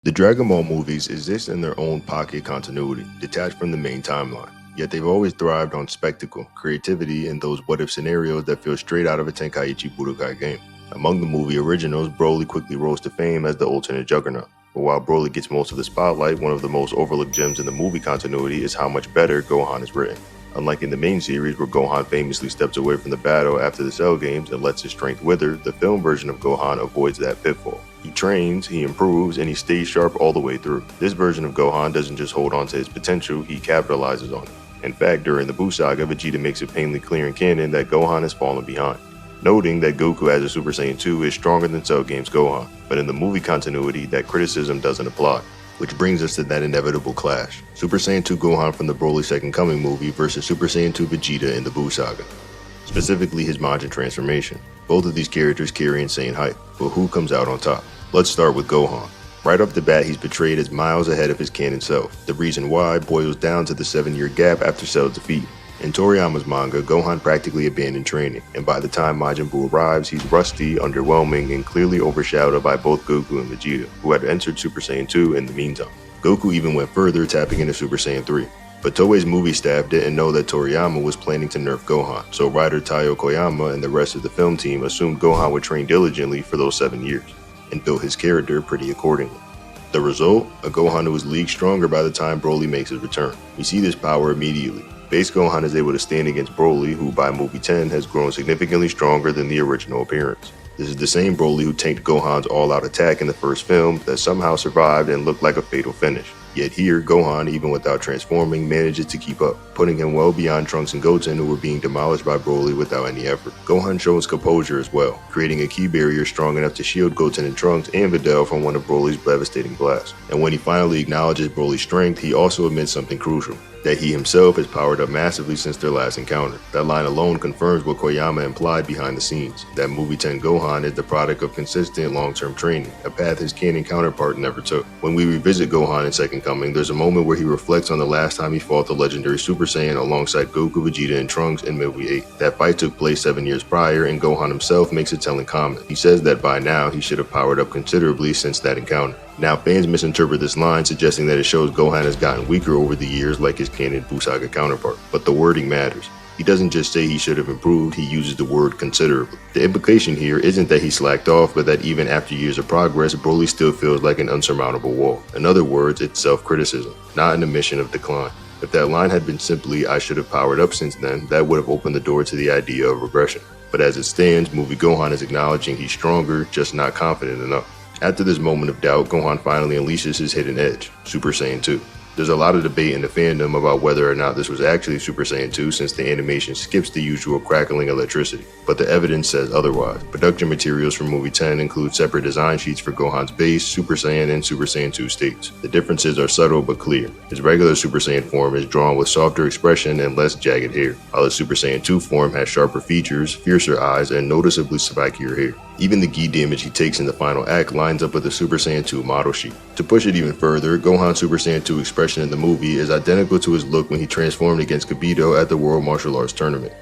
The Dragon Ball movies exist in their own pocket continuity, detached from the main timeline. Yet they've always thrived on spectacle, creativity, and those what-if scenarios that feel straight out of a Tenkaichi Budokai game. Among the movie originals, Broly quickly rose to fame as the alternate juggernaut. But while Broly gets most of the spotlight, one of the most overlooked gems in the movie continuity is how much better Gohan is written. Unlike in the main series, where Gohan famously steps away from the battle after the Cell games and lets his strength wither, the film version of Gohan avoids that pitfall. He trains, he improves, and he stays sharp all the way through. This version of Gohan doesn't just hold on to his potential, he capitalizes on it. In fact, during the Buu Saga, Vegeta makes it painfully clear in canon that Gohan has fallen behind, noting that Goku as a Super Saiyan 2 is stronger than Cell Games Gohan, but in the movie continuity, that criticism doesn't apply. Which brings us to that inevitable clash. Super Saiyan 2 Gohan from the Broly Second Coming movie versus Super Saiyan 2 Vegeta in the Buu Saga. Specifically his Majin transformation. Both of these characters carry insane height, but who comes out on top? Let's start with Gohan. Right off the bat, he's portrayed as miles ahead of his canon self. The reason why boils down to the 7-year gap after Cell's defeat. In Toriyama's manga, Gohan practically abandoned training, and by the time Majin Buu arrives, he's rusty, underwhelming, and clearly overshadowed by both Goku and Vegeta, who had entered Super Saiyan 2 in the meantime. Goku even went further, tapping into Super Saiyan 3. But Toei's movie staff didn't know that Toriyama was planning to nerf Gohan, so writer Taiyo Koyama and the rest of the film team assumed Gohan would train diligently for those 7 years, and built his character pretty accordingly. The result? A Gohan who is league stronger by the time Broly makes his return. We see this power immediately. Base Gohan is able to stand against Broly, who by movie 10 has grown significantly stronger than the original appearance. This is the same Broly who tanked Gohan's all-out attack in the first film that somehow survived and looked like a fatal finish. Yet here, Gohan, even without transforming, manages to keep up, putting him well beyond Trunks and Goten, who were being demolished by Broly without any effort. Gohan shows composure as well, creating a ki barrier strong enough to shield Goten and Trunks and Videl from one of Broly's devastating blasts. And when he finally acknowledges Broly's strength, he also admits something crucial, that he himself has powered up massively since their last encounter. That line alone confirms what Koyama implied behind the scenes, that movie 10 Gohan is the product of consistent long-term training, a path his canon counterpart never took. When we revisit Gohan in Second Coming, there's a moment where he reflects on the last time he fought the legendary Super Saiyan alongside Goku, Vegeta, and Trunks in movie 8. That fight took place 7 years prior, and Gohan himself makes a telling comment. He says that by now he should have powered up considerably since that encounter. Now fans misinterpret this line, suggesting that it shows Gohan has gotten weaker over the years like his canon Buu Saga counterpart. But the wording matters. He doesn't just say he should have improved, he uses the word considerably. The implication here isn't that he slacked off, but that even after years of progress, Broly still feels like an unsurmountable wall. In other words, it's self-criticism, not an admission of decline. If that line had been simply, I should have powered up since then, that would have opened the door to the idea of regression. But as it stands, movie Gohan is acknowledging he's stronger, just not confident enough. After this moment of doubt, Gohan finally unleashes his hidden edge, Super Saiyan 2. There's a lot of debate in the fandom about whether or not this was actually Super Saiyan 2 since the animation skips the usual crackling electricity, but the evidence says otherwise. Production materials from movie 10 include separate design sheets for Gohan's base, Super Saiyan, and Super Saiyan 2 states. The differences are subtle but clear. His regular Super Saiyan form is drawn with softer expression and less jagged hair, while his Super Saiyan 2 form has sharper features, fiercer eyes, and noticeably spikier hair. Even the gi damage he takes in the final act lines up with the Super Saiyan 2 model sheet. To push it even further, Gohan's Super Saiyan 2 expression in the movie is identical to his look when he transformed against Kibito at the World Martial Arts Tournament.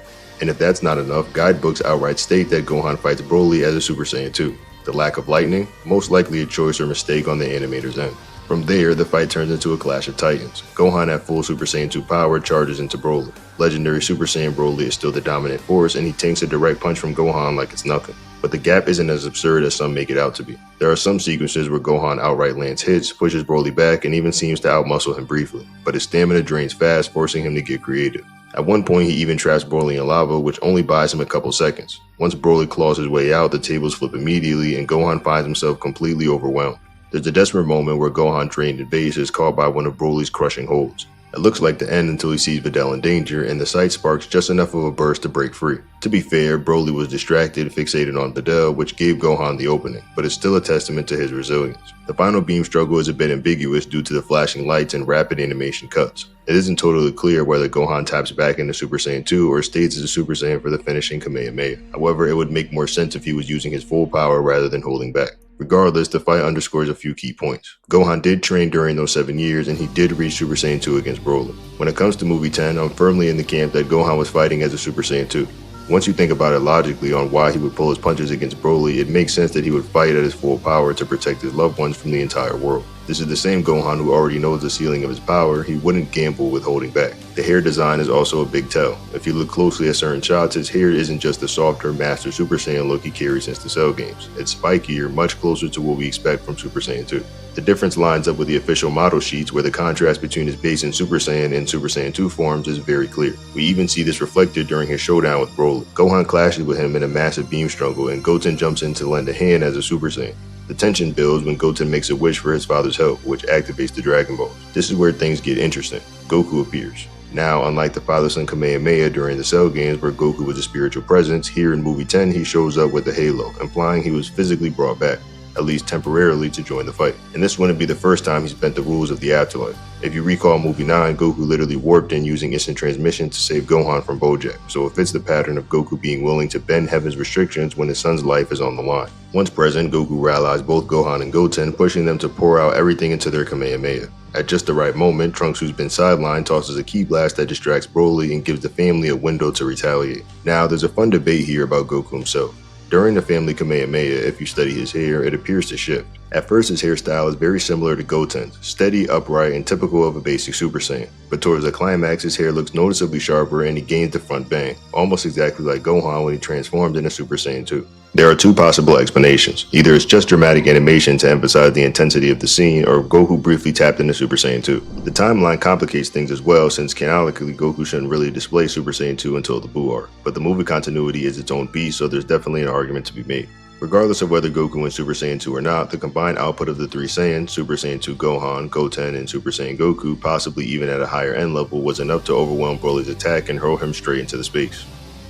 And if that's not enough, guidebooks outright state that Gohan fights Broly as a Super Saiyan 2. The lack of lightning? Most likely a choice or mistake on the animator's end. From there, the fight turns into a clash of titans. Gohan at full Super Saiyan 2 power charges into Broly. Legendary Super Saiyan Broly is still the dominant force, and he tanks a direct punch from Gohan like it's nothing. But the gap isn't as absurd as some make it out to be. There are some sequences where Gohan outright lands hits, pushes Broly back, and even seems to outmuscle him briefly. But his stamina drains fast, forcing him to get creative. At one point, he even traps Broly in lava, which only buys him a couple seconds. Once Broly claws his way out, the tables flip immediately, and Gohan finds himself completely overwhelmed. There's a desperate moment where Gohan, trained in base, is caught by one of Broly's crushing holds. It looks like the end until he sees Videl in danger, and the sight sparks just enough of a burst to break free. To be fair, Broly was distracted, fixated on Videl, which gave Gohan the opening, but it's still a testament to his resilience. The final beam struggle is a bit ambiguous due to the flashing lights and rapid animation cuts. It isn't totally clear whether Gohan taps back into Super Saiyan 2 or stays as a Super Saiyan for the finishing Kamehameha. However, it would make more sense if he was using his full power rather than holding back. Regardless, the fight underscores a few key points. Gohan did train during those 7 years, and he did reach Super Saiyan 2 against Broly. When it comes to movie 10, I'm firmly in the camp that Gohan was fighting as a Super Saiyan 2. Once you think about it logically on why he would pull his punches against Broly, it makes sense that he would fight at his full power to protect his loved ones from the entire world. This is the same Gohan who already knows the ceiling of his power. He wouldn't gamble with holding back. The hair design is also a big tell. If you look closely at certain shots, his hair isn't just the softer Master Super Saiyan look he carries since the Cell games. It's spikier, much closer to what we expect from Super Saiyan 2. The difference lines up with the official model sheets where the contrast between his base in Super Saiyan and Super Saiyan 2 forms is very clear. We even see this reflected during his showdown with Broly. Gohan clashes with him in a massive beam struggle and Goten jumps in to lend a hand as a Super Saiyan. The tension builds when Goten makes a wish for his father's help, which activates the Dragon Balls. This is where things get interesting. Goku appears. Now, unlike the father-son Kamehameha during the Cell games where Goku was a spiritual presence, here in movie 10 he shows up with the halo, implying he was physically brought back, at least temporarily, to join the fight. And this wouldn't be the first time he's bent the rules of the afterlife. If you recall movie 9, Goku literally warped in using instant transmission to save Gohan from Bojack, so it fits the pattern of Goku being willing to bend heaven's restrictions when his son's life is on the line. Once present, Goku rallies both Gohan and Goten, pushing them to pour out everything into their Kamehameha. At just the right moment, Trunks, who's been sidelined, tosses a ki blast that distracts Broly and gives the family a window to retaliate. Now, there's a fun debate here about Goku himself. During the family Kamehameha, if you study his hair, it appears to shift. At first, his hairstyle is very similar to Goten's, steady, upright, and typical of a basic Super Saiyan. But towards the climax, his hair looks noticeably sharper and he gains the front bang, almost exactly like Gohan when he transformed into Super Saiyan 2. There are two possible explanations. Either it's just dramatic animation to emphasize the intensity of the scene, or Goku briefly tapped into Super Saiyan 2. The timeline complicates things as well, since canonically Goku shouldn't really display Super Saiyan 2 until the Buu arc, but the movie continuity is its own beast, so there's definitely an argument to be made. Regardless of whether Goku went Super Saiyan 2 or not, the combined output of the three Saiyans, Super Saiyan 2 Gohan, Goten, and Super Saiyan Goku, possibly even at a higher end level, was enough to overwhelm Broly's attack and hurl him straight into the space.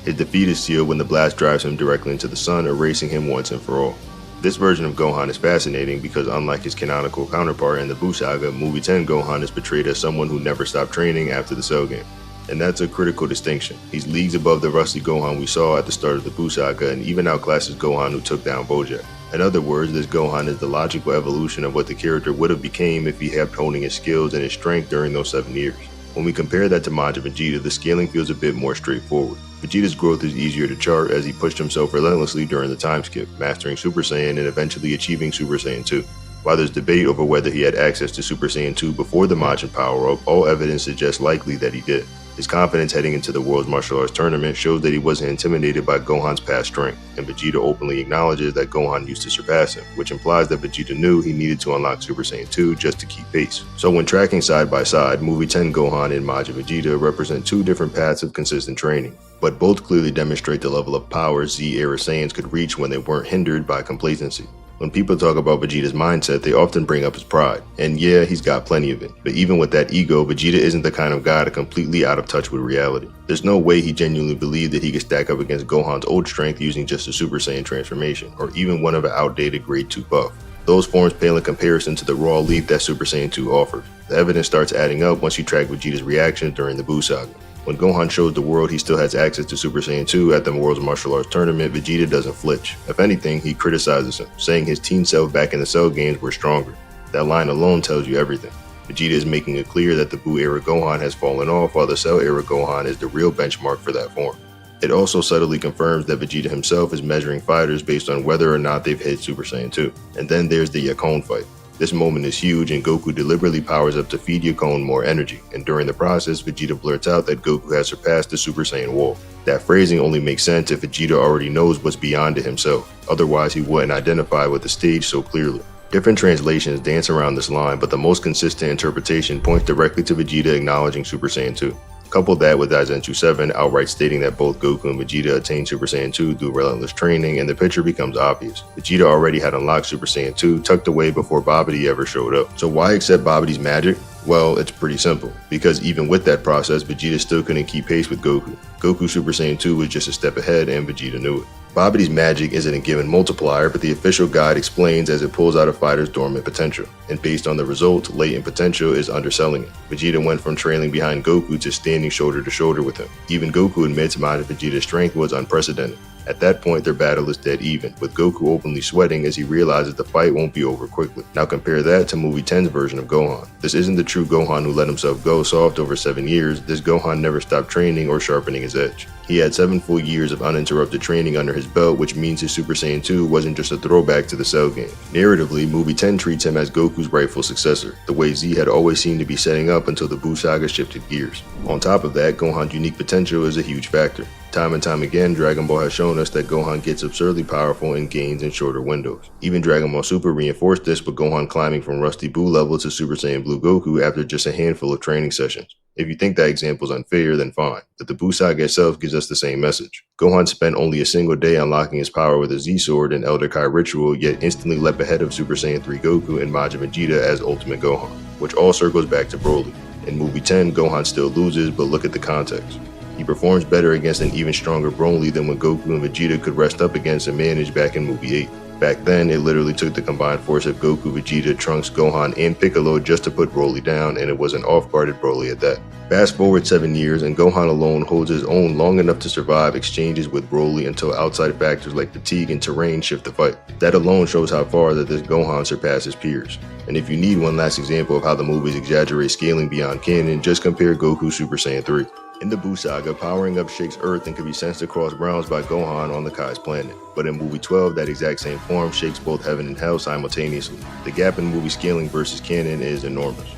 His defeat is sealed when the blast drives him directly into the sun, erasing him once and for all. This version of Gohan is fascinating because unlike his canonical counterpart in the Buu Saga, movie 10 Gohan is portrayed as someone who never stopped training after the Cell game. And that's a critical distinction. He's leagues above the rusty Gohan we saw at the start of the Buu Saga and even outclasses Gohan who took down Bojack. In other words, this Gohan is the logical evolution of what the character would have became if he kept honing his skills and his strength during those 7 years. When we compare that to Majin Vegeta, the scaling feels a bit more straightforward. Vegeta's growth is easier to chart as he pushed himself relentlessly during the time skip, mastering Super Saiyan and eventually achieving Super Saiyan 2. While there's debate over whether he had access to Super Saiyan 2 before the Majin power-up, all evidence suggests likely that he did. His confidence heading into the World's Martial Arts Tournament shows that he wasn't intimidated by Gohan's past strength, and Vegeta openly acknowledges that Gohan used to surpass him, which implies that Vegeta knew he needed to unlock Super Saiyan 2 just to keep pace. So when tracking side by side, movie 10 Gohan and Majin Vegeta represent two different paths of consistent training, but both clearly demonstrate the level of power Z-era Saiyans could reach when they weren't hindered by complacency. When people talk about Vegeta's mindset, they often bring up his pride. And yeah, he's got plenty of it. But even with that ego, Vegeta isn't the kind of guy to completely out of touch with reality. There's no way he genuinely believed that he could stack up against Gohan's old strength using just a Super Saiyan transformation, or even one of an outdated grade 2 buff. Those forms pale in comparison to the raw leap that Super Saiyan 2 offers. The evidence starts adding up once you track Vegeta's reactions during the Buu Saga. When Gohan shows the world he still has access to Super Saiyan 2 at the World's Martial Arts Tournament, Vegeta doesn't flinch. If anything, he criticizes him, saying his teen self back in the Cell games were stronger. That line alone tells you everything. Vegeta is making it clear that the Buu era Gohan has fallen off while the Cell era Gohan is the real benchmark for that form. It also subtly confirms that Vegeta himself is measuring fighters based on whether or not they've hit Super Saiyan 2. And then there's the Yakone fight. This moment is huge and Goku deliberately powers up to feed Yakone more energy, and during the process, Vegeta blurts out that Goku has surpassed the Super Saiyan wall. That phrasing only makes sense if Vegeta already knows what's beyond it himself, otherwise he wouldn't identify with the stage so clearly. Different translations dance around this line, but the most consistent interpretation points directly to Vegeta acknowledging Super Saiyan 2. Couple that with Daizenshuu 7 outright stating that both Goku and Vegeta attained Super Saiyan 2 through relentless training, and the picture becomes obvious. Vegeta already had unlocked Super Saiyan 2 tucked away before Babidi ever showed up. So why accept Babidi's magic? Well, it's pretty simple, because even with that process, Vegeta still couldn't keep pace with Goku. Goku Super Saiyan 2 was just a step ahead and Vegeta knew it. Babidi's magic isn't a given multiplier, but the official guide explains as it pulls out a fighter's dormant potential, and based on the result, latent potential is underselling it. Vegeta went from trailing behind Goku to standing shoulder to shoulder with him. Even Goku admits Majin Vegeta's strength was unprecedented. At that point, their battle is dead even, with Goku openly sweating as he realizes the fight won't be over quickly. Now compare that to Movie 10's version of Gohan. This isn't the true Gohan who let himself go soft over 7 years. This Gohan never stopped training or sharpening his edge. He had 7 full years of uninterrupted training under his belt, which means his Super Saiyan 2 wasn't just a throwback to the Cell game. Narratively, Movie 10 treats him as Goku's rightful successor, the way Z had always seemed to be setting up until the Buu Saga shifted gears. On top of that, Gohan's unique potential is a huge factor. Time and time again, Dragon Ball has shown us that Gohan gets absurdly powerful and gains in shorter windows. Even Dragon Ball Super reinforced this with Gohan climbing from Rusty Buu level to Super Saiyan Blue Goku after just a handful of training sessions. If you think that example is unfair, then fine, but the Buu Saga itself gives us the same message. Gohan spent only a single day unlocking his power with a Z-Sword and Elder Kai ritual, yet instantly leapt ahead of Super Saiyan 3 Goku and Majin Vegeta as Ultimate Gohan, which all circles back to Broly. In Movie 10, Gohan still loses, but look at the context. He performs better against an even stronger Broly than what Goku and Vegeta could rest up against and manage back in Movie 8. Back then, it literally took the combined force of Goku, Vegeta, Trunks, Gohan, and Piccolo just to put Broly down, and it was an off-guarded Broly at that. Fast forward 7 years, and Gohan alone holds his own long enough to survive exchanges with Broly until outside factors like fatigue and terrain shift the fight. That alone shows how far that this Gohan surpasses peers. And if you need one last example of how the movies exaggerate scaling beyond canon, just compare Goku Super Saiyan 3. In the Buu Saga, powering up shakes Earth and can be sensed across realms by Gohan on the Kai's planet. But in Movie 12, that exact same form shakes both heaven and hell simultaneously. The gap in movie scaling versus canon is enormous.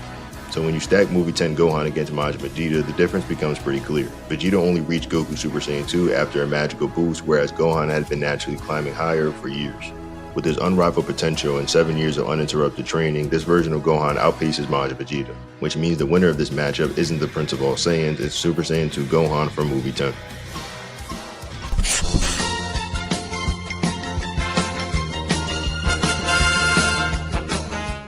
So when you stack Movie 10 Gohan against Majin Vegeta, the difference becomes pretty clear. Vegeta only reached Goku Super Saiyan 2 after a magical boost, whereas Gohan had been naturally climbing higher for years. With his unrivaled potential and 7 years of uninterrupted training, this version of Gohan outpaces Majin Vegeta, which means the winner of this matchup isn't the Prince of All Saiyans, it's Super Saiyan 2 Gohan from Movie 10.